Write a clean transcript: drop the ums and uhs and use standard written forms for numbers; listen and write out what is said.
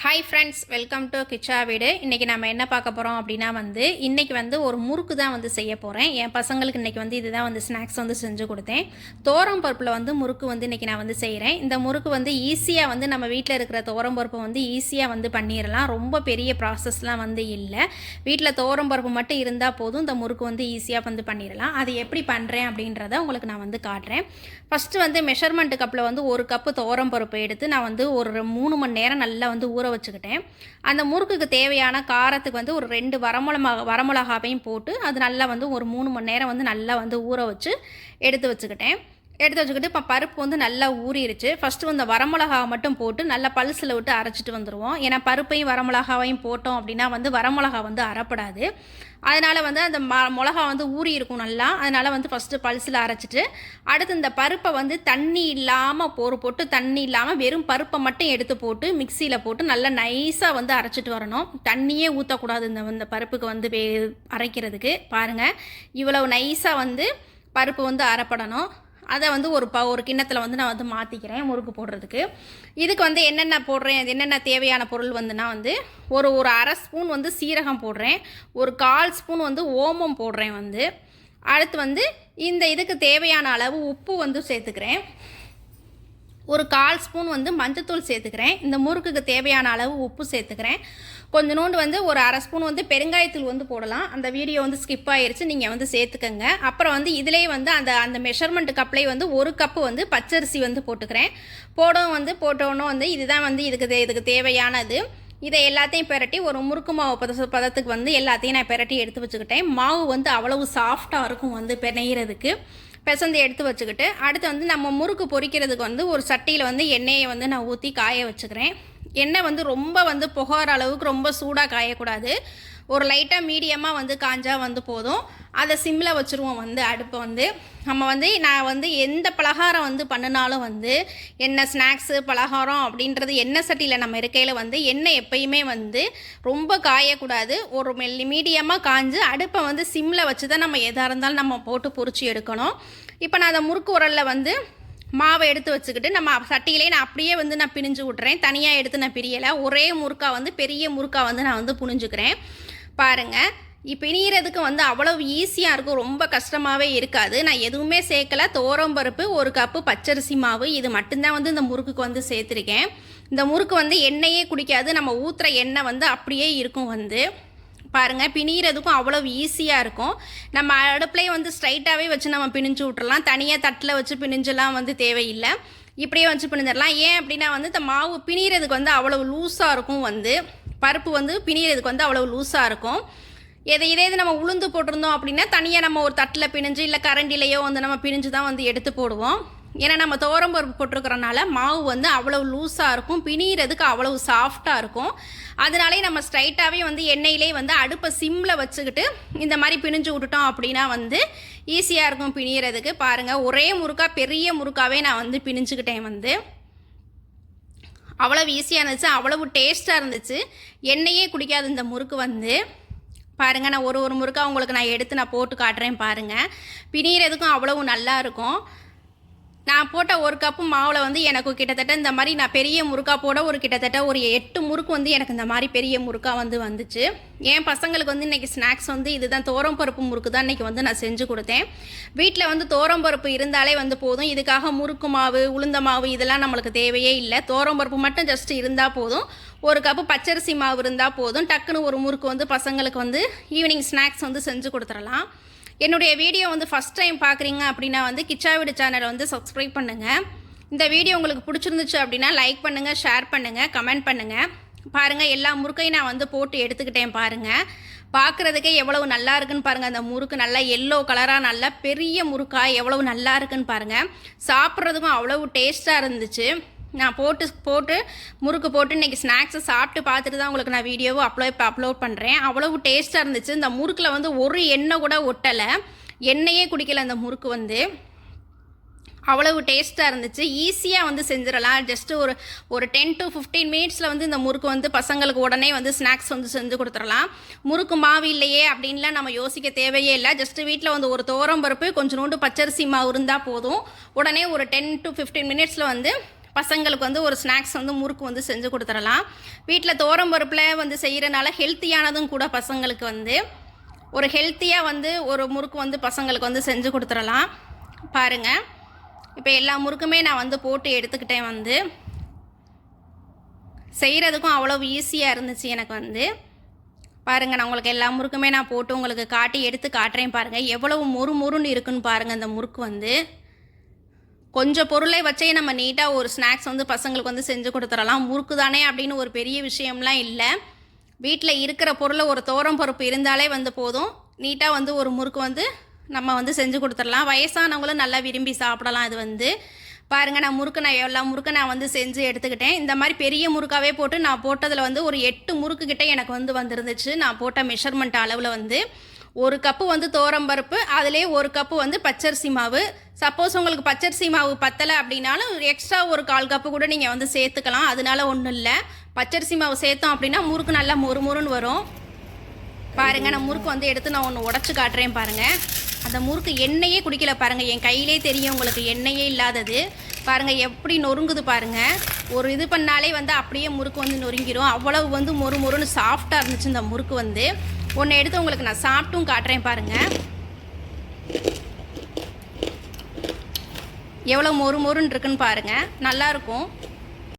Hi friends, welcome to Kichcha வீடு. இன்றைக்கி நம்ம என்ன பார்க்க போகிறோம் அப்படின்னா இன்றைக்கி ஒரு முறுக்கு தான் செய்ய போகிறேன். என் பசங்களுக்கு இன்றைக்கி இதுதான் ஸ்நாக்ஸ் செஞ்சு கொடுத்தேன். தோரம் பருப்பில் முறுக்கு இன்றைக்கி நான் செய்கிறேன். இந்த முறுக்கு ஈஸியாக நம்ம வீட்டில் இருக்கிற தோரம் பருப்பை ஈஸியாக பண்ணிடலாம். ரொம்ப பெரிய ப்ராசஸ்லாம் இல்லை. வீட்டில் தோரம் பருப்பு மட்டும் இருந்தால் போதும் இந்த முறுக்கு ஈஸியாக பண்ணிடலாம். அது எப்படி பண்ணுறேன் அப்படின்றத உங்களுக்கு நான் காட்டுறேன். ஃபஸ்ட்டு மெஷர்மெண்ட் கப்பில் ஒரு கப்பு தோரம் பருப்பு எடுத்து நான் ஒரு 3 மணி நேரம் நல்லா ஊற வச்சுக்கிட்டேன். அந்த முறுக்குக்கு தேவையான காரத்துக்கு ஒரு 2 வரமிளகாவையும் போட்டு அது நல்லா ஒரு 3 மணி நேரம் நல்லா ஊற வச்சு எடுத்து வச்சுக்கிட்டு இப்போ பருப்பு நல்லா ஊறிடுச்சு. ஃபஸ்ட்டு இந்த வரமிளகாவை மட்டும் போட்டு நல்லா பல்சில் விட்டு அரைச்சிட்டு வந்துடுவோம். ஏன்னா பருப்பையும் வரமிளகாவையும் போட்டோம் அப்படின்னா வரமிளகா அரைப்படாது. அதனால் அந்த மிளகா ஊறி இருக்கும் நல்லா. அதனால் ஃபஸ்ட்டு பல்சில் அரைச்சிட்டு அடுத்து இந்த பருப்பை தண்ணி இல்லாமல் போட்டு தண்ணி இல்லாமல் வெறும் பருப்பை மட்டும் எடுத்து போட்டு மிக்சியில் போட்டு நல்லா நைஸாக அரைச்சிட்டு வரணும். தண்ணியே ஊற்றக்கூடாது இந்த பருப்புக்கு அரைக்கிறதுக்கு. பாருங்கள், இவ்வளவு நைஸாக பருப்பு அரைப்படணும். அதை ஒரு கிண்ணத்தில் நான் மாற்றிக்கிறேன் முறுக்கு போடுறதுக்கு. இதுக்கு என்னென்ன போடுறேன், என்னென்ன தேவையான பொருள் நான் ஒரு 1/2 ஸ்பூன் சீரகம் போடுறேன். ஒரு 1/4 ஸ்பூன் ஓமம் போடுறேன். அடுத்து இந்த இதுக்கு தேவையான அளவு உப்பு சேர்த்துக்கிறேன். ஒரு 1/4 ஸ்பூன் மஞ்சத்தூள் சேர்த்துக்கிறேன். இந்த முறுக்குக்கு தேவையான அளவு உப்பு சேர்த்துக்கிறேன். கொஞ்சோண்டு ஒரு 1/2 ஸ்பூன் பெருங்காயத்தூள் போடலாம். அந்த வீடியோ ஸ்கிப் ஆகிருச்சு, நீங்கள் சேர்த்துக்கங்க. அப்புறம் இதிலே அந்த மெஷர்மெண்ட் கப்லேயே 1 கப்பு பச்சரிசி போட்டுக்கிறேன். போட்டோன்னு இதுதான் இதுக்கு தேவையானது. இதை எல்லாத்தையும் பிரட்டி ஒரு முறுக்கு மாவு பதத்துக்கு எல்லாத்தையும் நான் பிரட்டி எடுத்து வச்சுக்கிட்டேன். மாவு அவ்வளவு சாஃப்டாக இருக்கும் பிணையிறதுக்கு. பிசந்து எடுத்து வச்சுக்கிட்டு அடுத்து நம்ம முறுக்கு பொரிக்கிறதுக்கு ஒரு சட்டியில் எண்ணெயை நான் ஊற்றி காய வச்சுக்கிறேன். எண்ணெய் ரொம்ப புகார அளவுக்கு ரொம்ப சூடாக காயக்கூடாது. ஒரு லைட்டாக மீடியமாக காஞ்சால் போதும். அதை சிம்மில் வச்சுருவோம். அடுப்பை நம்ம நான் எந்த பலகாரம் பண்ணினாலும் என்ன ஸ்நாக்ஸு பலகாரம் அப்படின்றது எண்ணெய் சட்டியில் நம்ம இருக்கையில் எண்ணெய் எப்பயுமே ரொம்ப காயக்கூடாது. ஒரு மீடியமாக காஞ்சு அடுப்பை சிம்மில் வச்சு தான் நம்ம எதாக இருந்தாலும் நம்ம போட்டு பொரிச்சு எடுக்கணும். இப்போ நான் அந்த முறுக்கு உரலில் மாவை எடுத்து வச்சுக்கிட்டு நம்ம சட்டியிலே நான் அப்படியே நான் பிழிஞ்சு விட்றேன். தனியாக எடுத்து நான் பிரியலை. ஒரே முறுக்கா பெரிய முறுக்கா நான் புழிஞ்சுக்கிறேன். பாருங்கள், இப்போ பிணிகிறதுக்கு அவ்வளவு ஈஸியாக இருக்கும். ரொம்ப கஷ்டமாகவே இருக்காது. நான் எதுவுமே சேர்க்கலை. பருப்பு 1 கப்பு பச்சரிசி மாவு இது மட்டும்தான் இந்த முறுக்குக்கு சேர்த்துருக்கேன். இந்த முறுக்கு எண்ணெயே குடிக்காது. நம்ம ஊற்றுற எண்ணெய் அப்படியே இருக்கும். பாருங்கள், பிணிகிறதுக்கும் அவ்வளோ ஈஸியாக இருக்கும். நம்ம அடுப்புலேயே ஸ்ட்ரைட்டாகவே வச்சு நம்ம பிணிஞ்சு விட்டுறலாம். தனியாக தட்டில் வச்சு பிணிஞ்செல்லாம் தேவையில்லை. இப்படியே வச்சு பிணிஞ்சிடலாம். ஏன் அப்படின்னா இந்த மாவு பிணிகிறதுக்கு அவ்வளோ லூஸாக இருக்கும். பருப்பு பிணிகிறதுக்கு அவ்வளோ லூஸாக இருக்கும். இதே நம்ம உளுந்து போட்டிருந்தோம் அப்படின்னா தனியாக நம்ம ஒரு தட்டில் பிணிஞ்சு இல்லை கரண்டிலையோ நம்ம பிணிஞ்சு தான் எடுத்து போடுவோம். ஏன்னா நம்ம பருப்பு போட்டிருக்கிறனால மாவு அவ்வளவு லூஸாக இருக்கும். பிணிகிறதுக்கு அவ்வளவு சாஃப்டாக இருக்கும். அதனாலே நம்ம ஸ்ட்ரைட்டாகவே எண்ணெயிலே அடுப்பை சிம்மில் வச்சுக்கிட்டு இந்த மாதிரி பிணிஞ்சு விட்டுட்டோம் அப்படின்னா ஈஸியாக இருக்கும் பிணிகிறதுக்கு. பாருங்கள், ஒரே முறுக்கா பெரிய முறுக்காவே நான் பிணிஞ்சுக்கிட்டேன். அவ்வளவு ஈஸியாக இருந்துச்சு, அவ்வளவு டேஸ்ட்டாக இருந்துச்சு. எண்ணெயே குடிக்காது இந்த முறுக்கு. பாருங்கள், நான் ஒரு முறுக்கா உங்களுக்கு நான் எடுத்து நான் போட்டு காட்டுறேன். பாருங்கள், பிணிகிறதுக்கும் அவ்வளவு நல்லா இருக்கும். நான் போட்ட 1 கப்பு மாவில் எனக்கு கிட்டத்தட்ட இந்த மாதிரி நான் பெரிய முறுக்கா போட கிட்டத்தட்ட ஒரு 8 முறுக்கு எனக்கு இந்த மாதிரி பெரிய முறுக்கா வந்துச்சு. என் பசங்களுக்கு இன்றைக்கி ஸ்நாக்ஸ் இதுதான் பருப்பு முறுக்கு தான் இன்றைக்கி நான் செஞ்சு கொடுத்தேன். வீட்டில் பருப்பு இருந்தாலே போதும். இதுக்காக முறுக்கு மாவு உளுந்த மாவு இதெல்லாம் நம்மளுக்கு தேவையே இல்லை. பருப்பு மட்டும் ஜஸ்ட் இருந்தால் போதும். 1 கப்பு பச்சரிசி மாவு இருந்தால் போதும். டக்குன்னு ஒரு முறுக்கு பசங்களுக்கு ஈவினிங் ஸ்நாக்ஸ் செஞ்சு கொடுத்துடலாம். என்னுடைய வீடியோ ஃபஸ்ட் டைம் பார்க்குறீங்க அப்படின்னா கிச்சா வீடு சேனலை சப்ஸ்கிரைப் பண்ணுங்கள். இந்த வீடியோ உங்களுக்கு பிடிச்சிருந்துச்சு அப்படின்னா லைக் பண்ணுங்கள், ஷேர் பண்ணுங்கள், கமெண்ட் பண்ணுங்கள். பாருங்கள், எல்லா முறுக்கையும் நான் போட்டு எடுத்துக்கிட்டேன். பாருங்கள், பார்க்குறதுக்கே எவ்வளவு நல்லா இருக்குன்னு பாருங்கள். அந்த முறுக்கு நல்லா எல்லோ கலராக நல்லா பெரிய முறுக்காய் எவ்வளவு நல்லா இருக்குன்னு பாருங்கள். சாப்பிட்றதுக்கும் அவ்வளவு டேஸ்ட்டாக இருந்துச்சு. நான் போட்டு முறுக்கு போட்டு இன்றைக்கி ஸ்நாக்ஸை சாப்பிட்டு பார்த்துட்டு தான் உங்களுக்கு நான் வீடியோவை அப்லோட் பண்ணுறேன். அவ்வளவு டேஸ்ட்டாக இருந்துச்சு. இந்த முறுக்கில் ஒரு எண்ணெய் கூட ஒட்டலை. எண்ணெயே குடிக்கலை. அந்த முறுக்கு அவ்வளவு டேஸ்ட்டாக இருந்துச்சு. ஈஸியாக செஞ்சிடலாம். ஜஸ்ட்டு ஒரு 10 to 15 மினிட்ஸில் இந்த முறுக்கு பசங்களுக்கு உடனே ஸ்நாக்ஸ் செஞ்சு கொடுத்துடலாம். முறுக்கு மாவு இல்லையே அப்படின்லாம் நம்ம யோசிக்க தேவையே இல்லை. ஜஸ்ட்டு வீட்டில் ஒரு பருப்பு கொஞ்சோண்டு பச்சரிசி மாவு இருந்தால் போதும். உடனே ஒரு 10 to 15 மினிட்ஸில் பசங்களுக்கு வந்து ஒரு ஸ்நாக்ஸ் வந்து முறுக்கு வந்து செஞ்சு கொடுத்துடலாம். வீட்டில் துவரம் பருப்பில் வந்து செய்கிறனால ஹெல்த்தியானதும் கூட பசங்களுக்கு வந்து ஒரு ஹெல்த்தியாக வந்து ஒரு முறுக்கு வந்து பசங்களுக்கு வந்து செஞ்சு கொடுத்துடலாம். பாருங்கள், இப்போ எல்லா முறுக்குமே நான் வந்து போட்டு எடுத்துக்கிட்டேன். வந்து செய்கிறதுக்கும் அவ்வளோ ஈஸியாக இருந்துச்சு எனக்கு வந்து. பாருங்கள், நான் உங்களுக்கு எல்லா முறுக்குமே நான் போட்டு உங்களுக்கு காட்டி எடுத்து காட்டுறேன். பாருங்கள் எவ்வளவு மொறுன்னு இருக்குன்னு பாருங்கள். இந்த முறுக்கு வந்து கொஞ்சம் பொருளை வச்சே நம்ம நீட்டாக ஒரு ஸ்நாக்ஸ் வந்து பசங்களுக்கு வந்து செஞ்சு கொடுத்துடலாம். முறுக்கு தானே அப்படின்னு ஒரு பெரிய விஷயம்லாம் இல்லை. வீட்டில் இருக்கிற பொருளை ஒரு துவரம் பருப்பு இருந்தாலே வந்து போதும். நீட்டாக வந்து ஒரு முறுக்கு வந்து நம்ம வந்து செஞ்சு கொடுத்துடலாம். வயசானவங்களும் நல்லா விரும்பி சாப்பிடலாம். இது வந்து பாருங்கள், நான் எல்லா முறுக்கு நான் வந்து செஞ்சு எடுத்துக்கிட்டேன். இந்த மாதிரி பெரிய முறுக்காவே போட்டு நான் போட்டதில் வந்து ஒரு 8 முறுக்கு கிட்டே எனக்கு வந்து வந்துருந்துச்சு. நான் போட்ட மெஷர்மெண்ட் அளவில் வந்து 1 கப்பு வந்து துவரம்பருப்பு, அதிலே 1 கப்பு வந்து பச்சரிசி மாவு. சப்போஸ் உங்களுக்கு பச்சரிசி மாவு பத்தலை அப்படின்னாலும் எக்ஸ்ட்ரா ஒரு 1/4 கப்பு கூட நீங்கள் வந்து சேர்த்துக்கலாம். அதனால ஒன்றும் இல்லை. பச்சரிசி மாவு சேர்த்தோம் அப்படின்னா முறுக்கு நல்லா மொறுன்னு வரும். பாருங்கள், நான் முறுக்கு வந்து எடுத்து நான் ஒன்று உடச்சி காட்டுறேன். பாருங்கள், அந்த முறுக்கு எண்ணெயே குடிக்கல. பாருங்கள், என் கையிலே தெரியும் உங்களுக்கு எண்ணெயே இல்லாதது. பாருங்கள் எப்படி நொறுங்குது பாருங்கள். ஒரு இது பண்ணாலே வந்து அப்படியே முறுக்கு வந்து நொறுங்கிடும். அவ்வளவு வந்து மொறுன்னு சாஃப்டாக இருந்துச்சு இந்த முறுக்கு வந்து. ஒன்று எடுத்து உங்களுக்கு நான் சாப்பிட்டும் காட்டுறேன். பாருங்கள் எவ்வளோ மொறுன்னு இருக்குன்னு பாருங்கள். நல்லாயிருக்கும்.